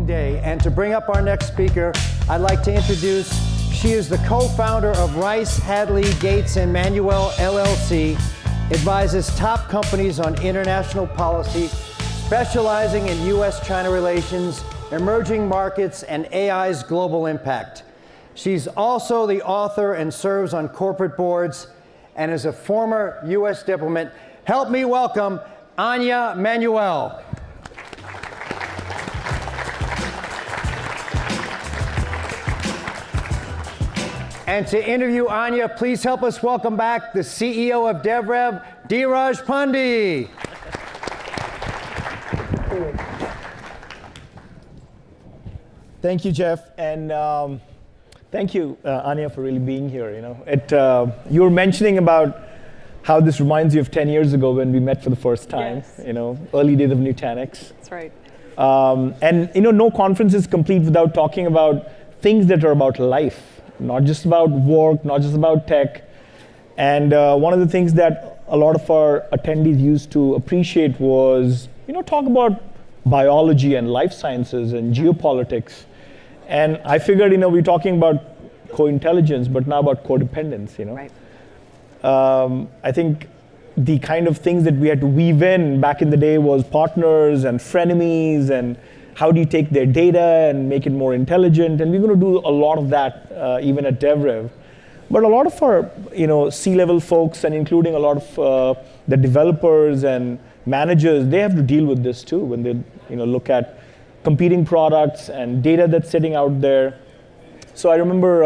day. And to bring up our next speaker, I'd like to introduce, she is the co-founder of Rice, Hadley, Gates, and Manuel, LLC, advises top companies on international policy, specializing in US-China relations, emerging markets, and AI's global impact. She's also the author and serves on corporate boards and is a former US diplomat. Help me welcome Anja Manuel. And to interview Anja, please help us welcome back the CEO of DevRev, Dheeraj Pandey. Thank you, Jeff, and thank you, Anja, for really being here. You were mentioning about how this reminds you of 10 years ago when we met for the first time. Yes. Early days of Nutanix. That's right. And no conference is complete without talking about things that are about life. Not just about work, not just about tech. And one of the things that a lot of our attendees used to appreciate was, talk about biology and life sciences and geopolitics. And I figured, we're talking about co-intelligence, but now about codependence, Right. I think the kind of things that we had to weave in back in the day was partners and frenemies and how do you take their data and make it more intelligent? And we're going to do a lot of that even at DevRev. But a lot of our C-level folks and including a lot of the developers and managers, they have to deal with this too when they look at competing products and data that's sitting out there. So I remember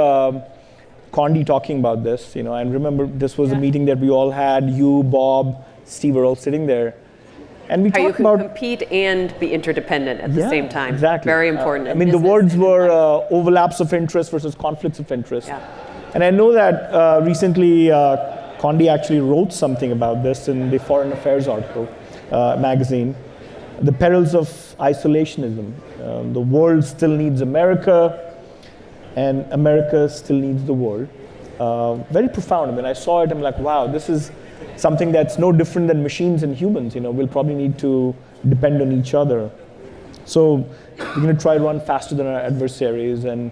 Condi talking about this, and remember this was a meeting that we all had, you, Bob, Steve were all sitting there. And we talked about compete and be interdependent at the same time. Exactly. Very important. The words were overlaps of interest versus conflicts of interest. Yeah. And I know that recently Condi actually wrote something about this in the Foreign Affairs article magazine, the perils of isolationism. The world still needs America, and America still needs the world. Very profound. I saw it, I'm like, wow, this is something that's no different than machines and humans. We'll probably need to depend on each other. So we're going to try to run faster than our adversaries. And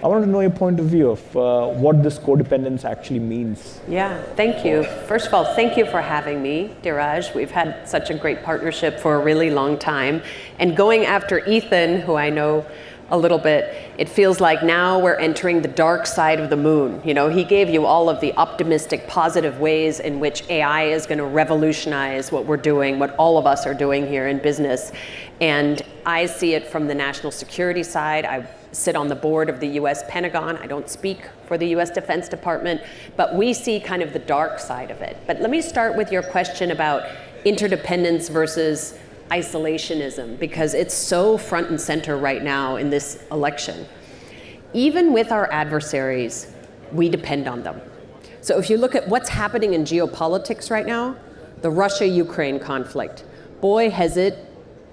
I wanted to know your point of view of what this codependence actually means. Yeah, thank you. First of all, thank you for having me, Dheeraj. We've had such a great partnership for a really long time. And going after Ethan, who I know a little bit, it feels like now we're entering the dark side of the moon. He gave you all of the optimistic, positive ways in which AI is going to revolutionize what we're doing, what all of us are doing here in business. And I see it from the national security side. I sit on the board of the US Pentagon. I don't speak for the US Defense Department, but we see kind of the dark side of it. But let me start with your question about interdependence versus isolationism, because it's so front and center right now in this election. Even with our adversaries, we depend on them. So if you look at what's happening in geopolitics right now, the Russia-Ukraine conflict, boy, has it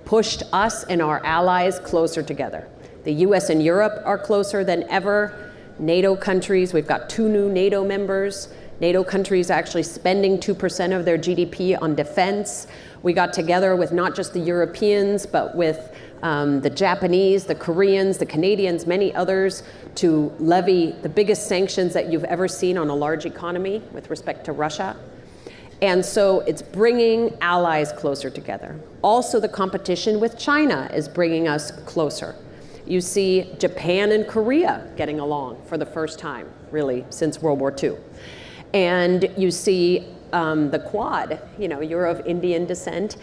pushed us and our allies closer together. The US and Europe are closer than ever. NATO countries, we've got 2 new NATO members. NATO countries actually spending 2% of their GDP on defense. We got together with not just the Europeans, but with the Japanese, the Koreans, the Canadians, many others, to levy the biggest sanctions that you've ever seen on a large economy with respect to Russia. And so it's bringing allies closer together. Also, the competition with China is bringing us closer. You see Japan and Korea getting along for the first time, really, since World War II. And you see the Quad, you're of Indian descent.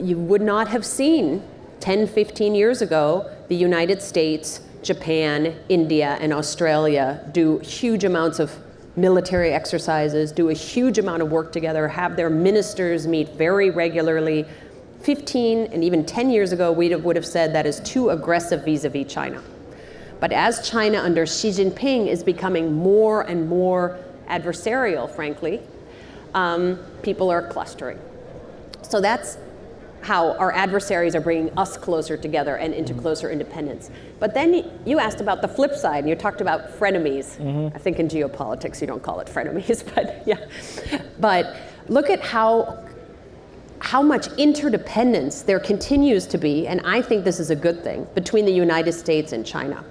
You would not have seen 10, 15 years ago, the United States, Japan, India, and Australia do huge amounts of military exercises, do a huge amount of work together, have their ministers meet very regularly. 15 and even 10 years ago, we would have said that is too aggressive vis-a-vis China. But as China under Xi Jinping is becoming more and more adversarial, frankly, people are clustering. So that's how our adversaries are bringing us closer together and into closer independence. But then you asked about the flip side, and you talked about frenemies. I think in geopolitics you don't call it frenemies, but yeah. But look at how how much interdependence there continues to be, and I think this is a good thing, between the United States and China.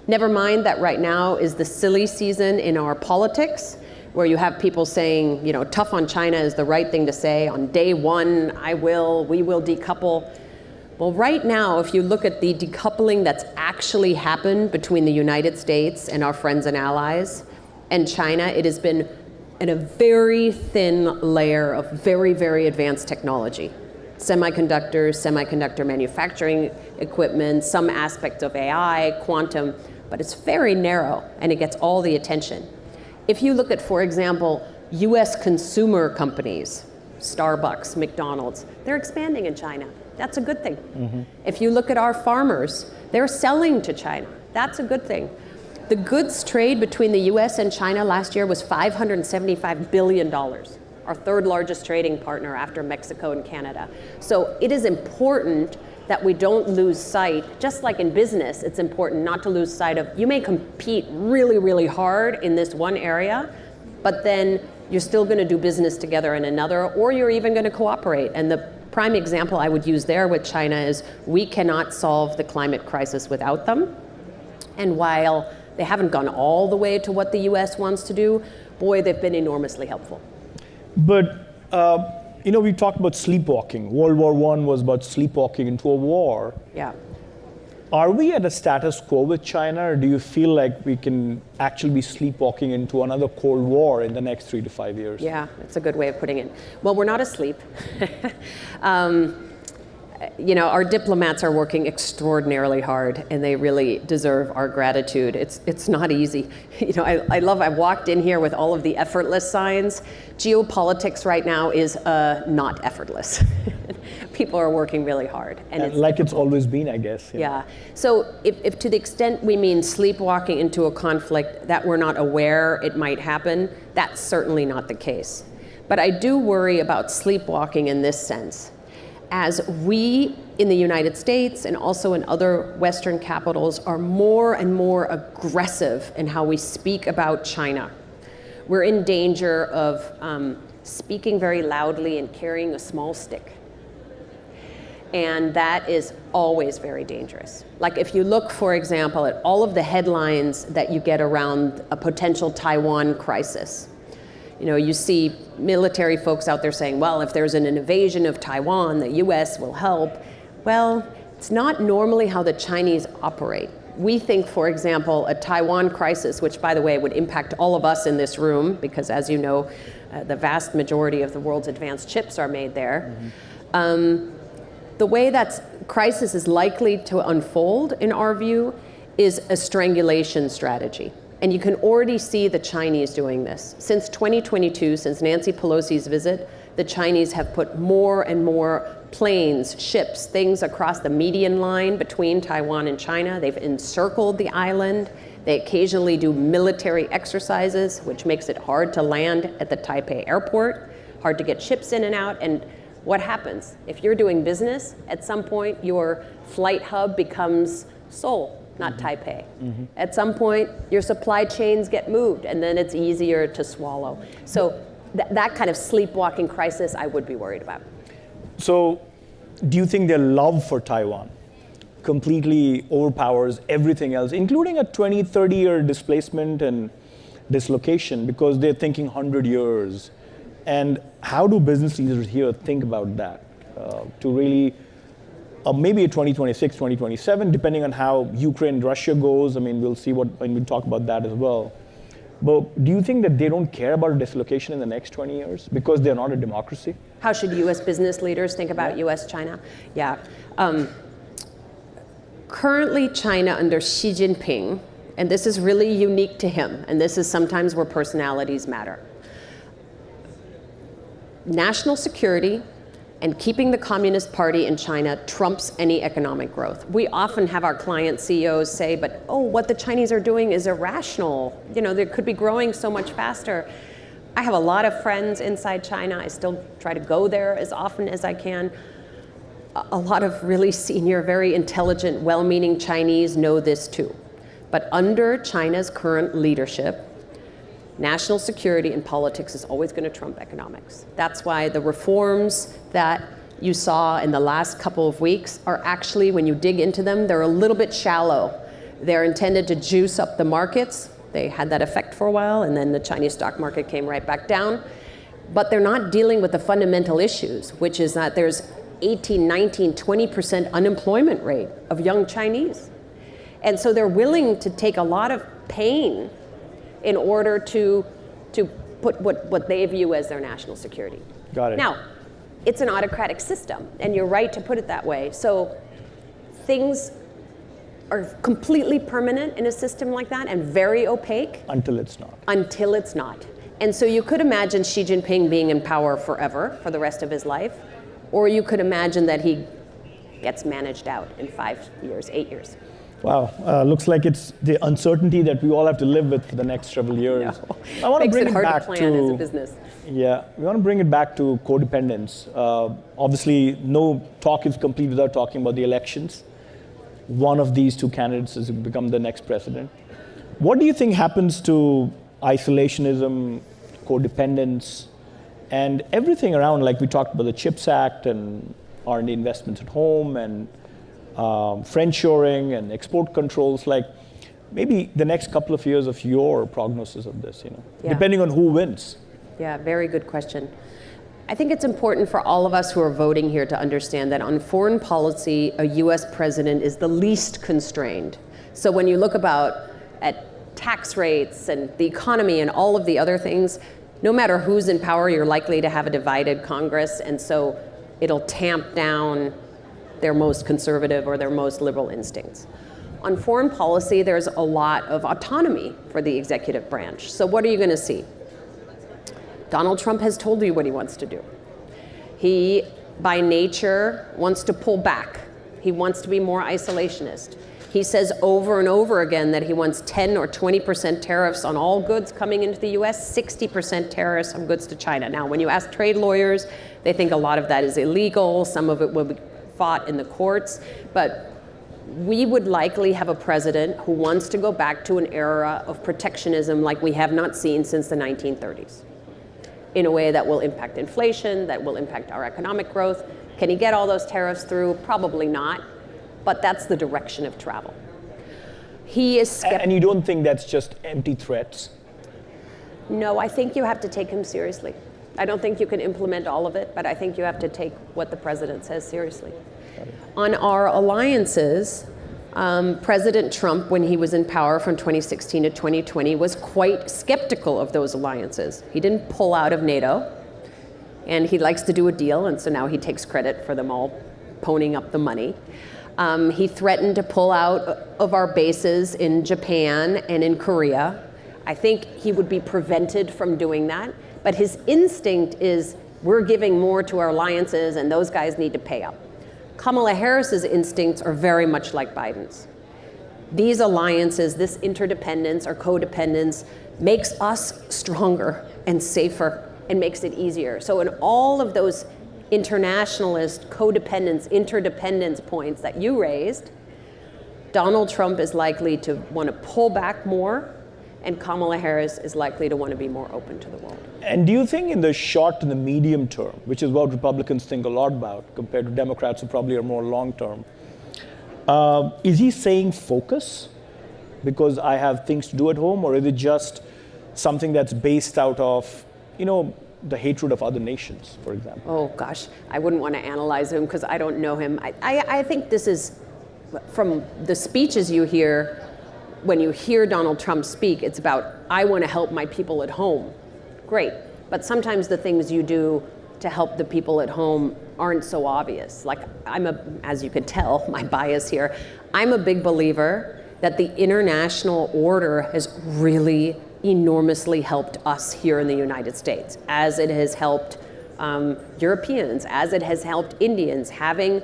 Never mind that right now is the silly season in our politics, where you have people saying, you know, tough on China is the right thing to say. On day one, we will decouple. Well, right now, if you look at the decoupling that's actually happened between the United States and our friends and allies and China, it has been in a very thin layer of very, very advanced technology. Semiconductors, semiconductor manufacturing equipment, some aspects of AI, quantum, but it's very narrow and it gets all the attention. If you look at, for example, US consumer companies, Starbucks, McDonald's, they're expanding in China. That's a good thing. Mm-hmm. If you look at our farmers, they're selling to China. That's a good thing. The goods trade between the US and China last year was $575 billion, our third largest trading partner after Mexico and Canada. So it is important that we don't lose sight, just like in business, it's important not to lose sight of, you may compete really, really hard in this one area, but then you're still gonna do business together in another, or you're even gonna cooperate. And the prime example I would use there with China is we cannot solve the climate crisis without them. And while they haven't gone all the way to what the US wants to do, boy, they've been enormously helpful. But, we talked about sleepwalking. World War I was about sleepwalking into a war. Yeah. Are we at a status quo with China, or do you feel like we can actually be sleepwalking into another Cold War in the next 3 to 5 years? Yeah, that's a good way of putting it. Well, we're not asleep. Our diplomats are working extraordinarily hard, and they really deserve our gratitude. It's not easy. I walked in here with all of the effortless signs. Geopolitics right now is not effortless. People are working really hard. And it's like it's always been, I guess. Yeah. So if to the extent we mean sleepwalking into a conflict that we're not aware it might happen, that's certainly not the case. But I do worry about sleepwalking in this sense. As we in the United States and also in other Western capitals are more and more aggressive in how we speak about China, we're in danger of speaking very loudly and carrying a small stick. And that is always very dangerous. Like if you look, for example, at all of the headlines that you get around a potential Taiwan crisis, you see military folks out there saying, well, if there's an invasion of Taiwan, the US will help. Well, it's not normally how the Chinese operate. We think, for example, a Taiwan crisis, which by the way would impact all of us in this room, because as you know, the vast majority of the world's advanced chips are made there. Mm-hmm. The way that crisis is likely to unfold, in our view, is a strangulation strategy. And you can already see the Chinese doing this. Since 2022, since Nancy Pelosi's visit, the Chinese have put more and more planes, ships, things across the median line between Taiwan and China. They've encircled the island. They occasionally do military exercises, which makes it hard to land at the Taipei airport, hard to get ships in and out. And what happens? If you're doing business, at some point your flight hub becomes Seoul, not Taipei. Mm-hmm. At some point, your supply chains get moved, and then it's easier to swallow. So that kind of sleepwalking crisis, I would be worried about. So do you think their love for Taiwan completely overpowers everything else, including a 20, 30-year displacement and dislocation, because they're thinking 100 years? And how do business leaders here think about that to really maybe a 2026, 2027, depending on how Ukraine, Russia goes? I mean, we'll see when we talk about that as well. But do you think that they don't care about a dislocation in the next 20 years because they're not a democracy? How should U.S. business leaders think about U.S.-China? Yeah. Currently, China under Xi Jinping, and this is really unique to him, and this is sometimes where personalities matter. National security and keeping the Communist Party in China trumps any economic growth. We often have our client CEOs say, but what the Chinese are doing is irrational. They could be growing so much faster. I have a lot of friends inside China. I still try to go there as often as I can. A lot of really senior, very intelligent, well-meaning Chinese know this too. But under China's current leadership, national security and politics is always going to trump economics. That's why the reforms that you saw in the last couple of weeks are actually, when you dig into them, they're a little bit shallow. They're intended to juice up the markets. They had that effect for a while, and then the Chinese stock market came right back down. But they're not dealing with the fundamental issues, which is that there's 18, 19, 20% unemployment rate of young Chinese. And so they're willing to take a lot of pain in order to put what they view as their national security. Got it. Now, it's an autocratic system, and you're right to put it that way. So things are completely permanent in a system like that and very opaque. Until it's not. Until it's not. And so you could imagine Xi Jinping being in power forever, for the rest of his life, or you could imagine that he gets managed out in 5 years, 8 years. Wow, looks like it's the uncertainty that we all have to live with for the next several years. No. I want to Makes bring it hard back to plan as a business. Yeah, we want to bring it back to codependence. Obviously, no talk is complete without talking about the elections. One of these two candidates has become the next president. What do you think happens to isolationism, codependence, and everything around, like we talked about the CHIPS Act and R&D investments at home and friendshoring and export controls, like maybe the next couple of years of your prognosis of this, depending on who wins? Yeah, very good question. I think it's important for all of us who are voting here to understand that on foreign policy, a US president is the least constrained. So when you look at tax rates and the economy and all of the other things, no matter who's in power, you're likely to have a divided Congress, and so it'll tamp down their most conservative or their most liberal instincts. On foreign policy, there's a lot of autonomy for the executive branch. So what are you going to see? Donald Trump has told you what he wants to do. He, by nature, wants to pull back. He wants to be more isolationist. He says over and over again that he wants 10 or 20% tariffs on all goods coming into the US, 60% tariffs on goods to China. Now, when you ask trade lawyers, they think a lot of that is illegal. Some of it will be fought in the courts. But we would likely have a president who wants to go back to an era of protectionism like we have not seen since the 1930s, in a way that will impact inflation, that will impact our economic growth. Can he get all those tariffs through? Probably not. But that's the direction of travel. He is skeptical. And you don't think that's just empty threats? No, I think you have to take him seriously. I don't think you can implement all of it, but I think you have to take what the president says seriously. On our alliances, President Trump, when he was in power from 2016 to 2020, was quite skeptical of those alliances. He didn't pull out of NATO, and he likes to do a deal, and so now he takes credit for them all ponying up the money. He threatened to pull out of our bases in Japan and in Korea. I think he would be prevented from doing that, but his instinct is we're giving more to our alliances and those guys need to pay up. Kamala Harris's instincts are very much like Biden's. These alliances, this interdependence or codependence, makes us stronger and safer and makes it easier. So in all of those internationalist codependence, interdependence points that you raised, Donald Trump is likely to want to pull back more, and Kamala Harris is likely to want to be more open to the world. And do you think in the short to the medium term, which is what Republicans think a lot about compared to Democrats who probably are more long term, is he saying focus because I have things to do at home, or is it just something that's based out of, the hatred of other nations, for example? Oh gosh, I wouldn't want to analyze him because I don't know him. I think this is, from the speeches you hear, when you hear Donald Trump speak, it's about, I want to help my people at home. Great, but sometimes the things you do to help the people at home aren't so obvious. Like, as you can tell, my bias here, I'm a big believer that the international order has really enormously helped us here in the United States, as it has helped Europeans, as it has helped Indians, having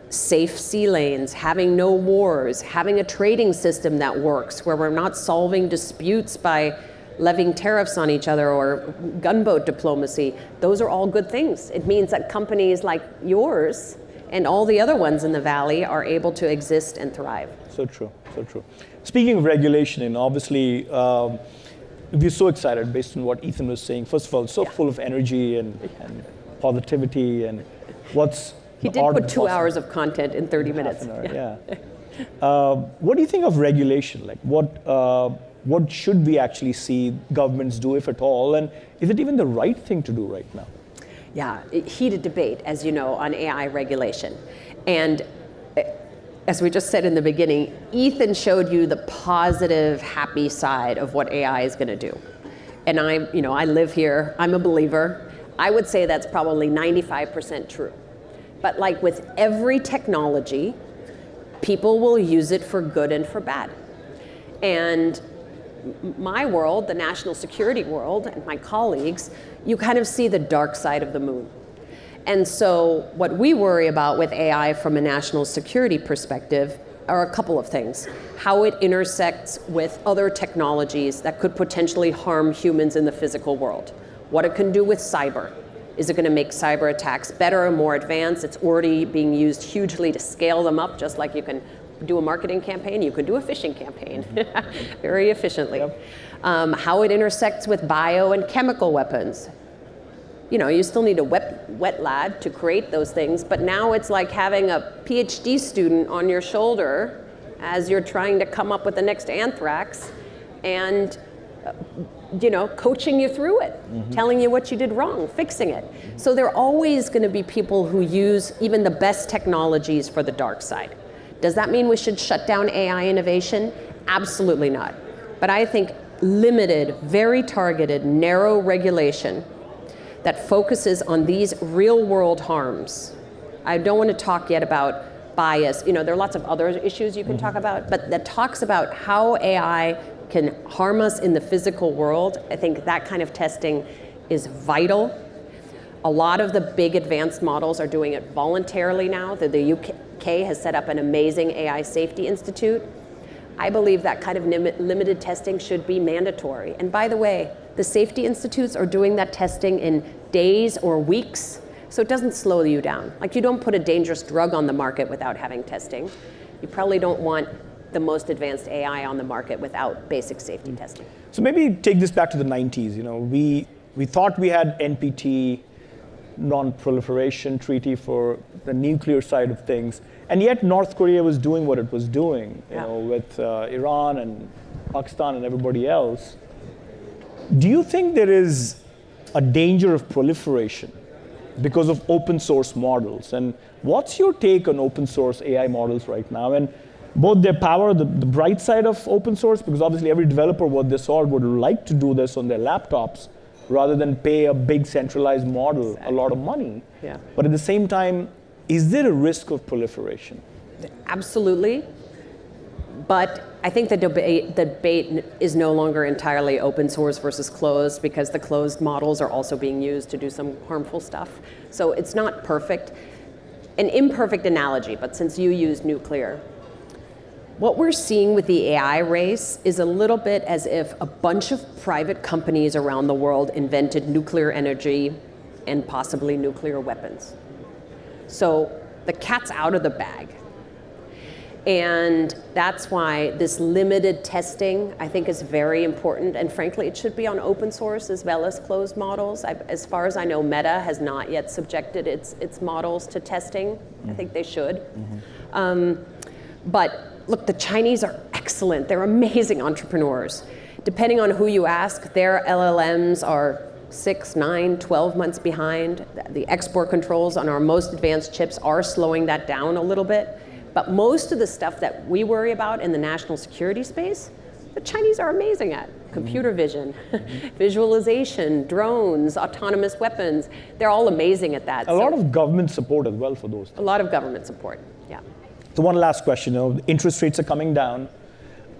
safe sea lanes, having no wars, having a trading system that works, where we're not solving disputes by levying tariffs on each other or gunboat diplomacy. Those are all good things. It means that companies like yours and all the other ones in the Valley are able to exist and thrive. So true, so true. Speaking of regulation, and obviously, we're so excited based on what Ethan was saying. First of all, so full of energy and positivity, and what's He the did art put of 2 possible. hours of content in 30 minutes. Half an hour, yeah. What do you think of regulation? Like, what should we actually see governments do, if at all? And is it even the right thing to do right now? Yeah, heated debate, as you know, on AI regulation. And as we just said in the beginning, Ethan showed you the positive, happy side of what AI is going to do. And I live here, I'm a believer. I would say that's probably 95% true. But like with every technology, people will use it for good and for bad. And my world, the national security world, and my colleagues, you kind of see the dark side of the moon. And so what we worry about with AI from a national security perspective are a couple of things. How it intersects with other technologies that could potentially harm humans in the physical world. What it can do with cyber. Is it going to make cyber attacks better and more advanced? It's already being used hugely to scale them up, just like you can do a marketing campaign, you can do a phishing campaign very efficiently. Yep. How it intersects with bio and chemical weapons. You still need a wet lab to create those things, but now it's like having a PhD student on your shoulder as you're trying to come up with the next anthrax and coaching you through it, telling you what you did wrong, fixing it. So there are always going to be people who use even the best technologies for the dark side. Does that mean we should shut down AI innovation? Absolutely not. But I think limited, very targeted, narrow regulation that focuses on these real-world harms. I don't want to talk yet about bias. There are lots of other issues you can talk about, but that talks about how AI can harm us in the physical world. I think that kind of testing is vital. A lot of the big advanced models are doing it voluntarily now. The UK has set up an amazing AI safety institute. I believe that kind of limited testing should be mandatory. And by the way, the safety institutes are doing that testing in days or weeks, so it doesn't slow you down. Like, you don't put a dangerous drug on the market without having testing. You probably don't want the most advanced AI on the market without basic safety testing. So maybe take this back to the 90s. We thought we had NPT, non-proliferation treaty for the nuclear side of things, and yet North Korea was doing what it was doing, with Iran and Pakistan and everybody else. Do you think there is a danger of proliferation because of open source models? And what's your take on open source AI models right now? And both their power, the bright side of open source, because obviously every developer worth their salt would like to do this on their laptops rather than pay a big centralized model a lot of money. Yeah. But at the same time, is there a risk of proliferation? Absolutely. But I think the debate is no longer entirely open source versus closed, because the closed models are also being used to do some harmful stuff. So it's not perfect. An imperfect analogy, but since you used nuclear, what we're seeing with the AI race is a little bit as if a bunch of private companies around the world invented nuclear energy and possibly nuclear weapons. So the cat's out of the bag. And that's why this limited testing, I think, is very important. And frankly, it should be on open source as well as closed models. As far as I know, Meta has not yet subjected its models to testing. I think they should. But look, the Chinese are excellent. They're amazing entrepreneurs. Depending on who you ask, their LLMs are 6, 9, 12 months behind. The export controls on our most advanced chips are slowing that down a little bit. But most of the stuff that we worry about in the national security space, the Chinese are amazing at. Computer vision, visualization, drones, autonomous weapons. They're all amazing at that. A lot of government support as well for those things. A lot of government support, yeah. So one last question. Interest rates are coming down.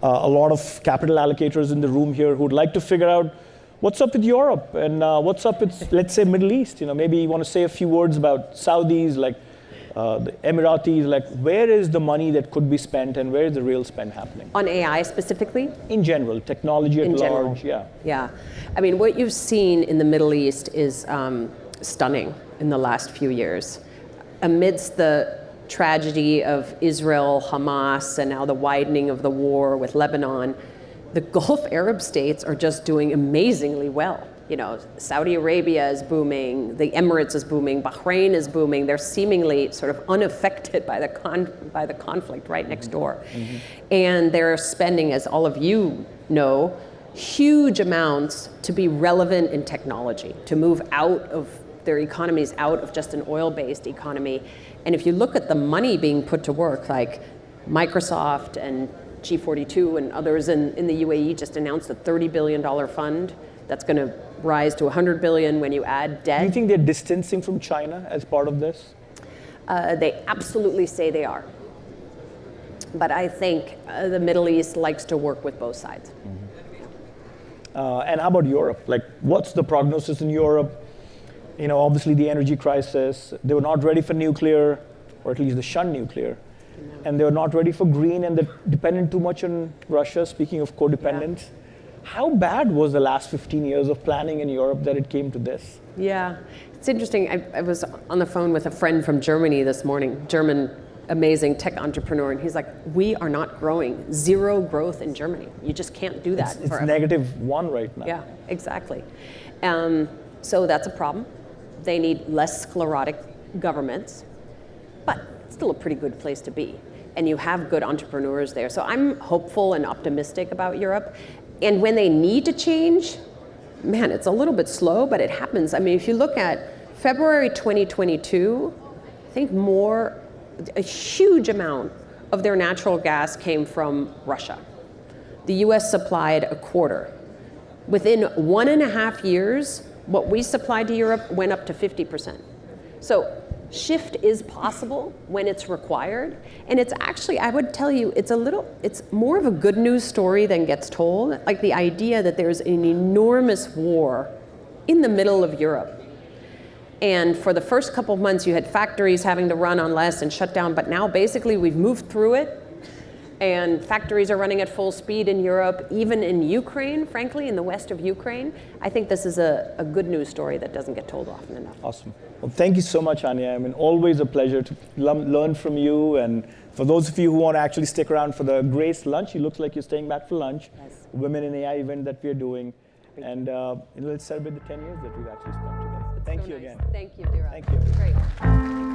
A lot of capital allocators in the room here who would like to figure out what's up with Europe and what's up with, let's say, Middle East. Maybe you want to say a few words about Saudis, like the Emiratis, like where is the money that could be spent and where is the real spend happening? On AI specifically? In general, technology at large, yeah. Yeah, I mean, what you've seen in the Middle East is stunning in the last few years. Amidst the tragedy of Israel, Hamas, and now the widening of the war with Lebanon, the Gulf Arab states are just doing amazingly well. You know, Saudi Arabia is booming, the Emirates is booming, Bahrain is booming. They're seemingly sort of unaffected by the conflict right next door. And they're spending, as all of you know, huge amounts to be relevant in technology, to move out of their economies out of just an oil-based economy. And if you look at the money being put to work, like Microsoft and G42 and others in the UAE just announced a $30 billion fund that's going to rise to $100 billion when you add debt. Do you think they're distancing from China as part of this? They absolutely say they are. But I think the Middle East likes to work with both sides. And how about Europe? Like, what's the prognosis in Europe? You know, obviously the energy crisis, they were not ready for nuclear, or at least they shunned nuclear. And they were not ready for green, and they're dependent too much on Russia, speaking of codependence. Yeah. How bad was the last 15 years of planning in Europe that it came to this? Yeah, it's interesting. I was on the phone with a friend from Germany this morning, German amazing tech entrepreneur, and he's like, we are not growing. Zero growth in Germany. You just can't do that. It's -1 right now. Yeah, exactly. So that's a problem. They need less sclerotic governments, but it's still a pretty good place to be. And you have good entrepreneurs there. So I'm hopeful and optimistic about Europe. And when they need to change, man, it's a little bit slow, but it happens. I mean, if you look at February 2022, I think a huge amount of their natural gas came from Russia. The US supplied a quarter. Within 1.5 years, what we supplied to Europe went up to 50%. So shift is possible when it's required. And it's actually, I would tell you, it's more of a good news story than gets told. Like the idea that there's an enormous war in the middle of Europe. And for the first couple of months, you had factories having to run on less and shut down. But now basically we've moved through it. And factories are running at full speed in Europe, even in Ukraine, frankly, in the west of Ukraine. I think this is a good news story that doesn't get told often enough. Awesome. Well, thank you so much, Anja. I mean, always a pleasure to learn from you. And for those of you who want to actually stick around for the Grace lunch, it looks like you're staying back for lunch. Yes. Women in AI event that we're doing. And let's celebrate the 10 years that we've actually spent together. Thank you nice. again. Thank you, Dheeraj. Thank you. Great.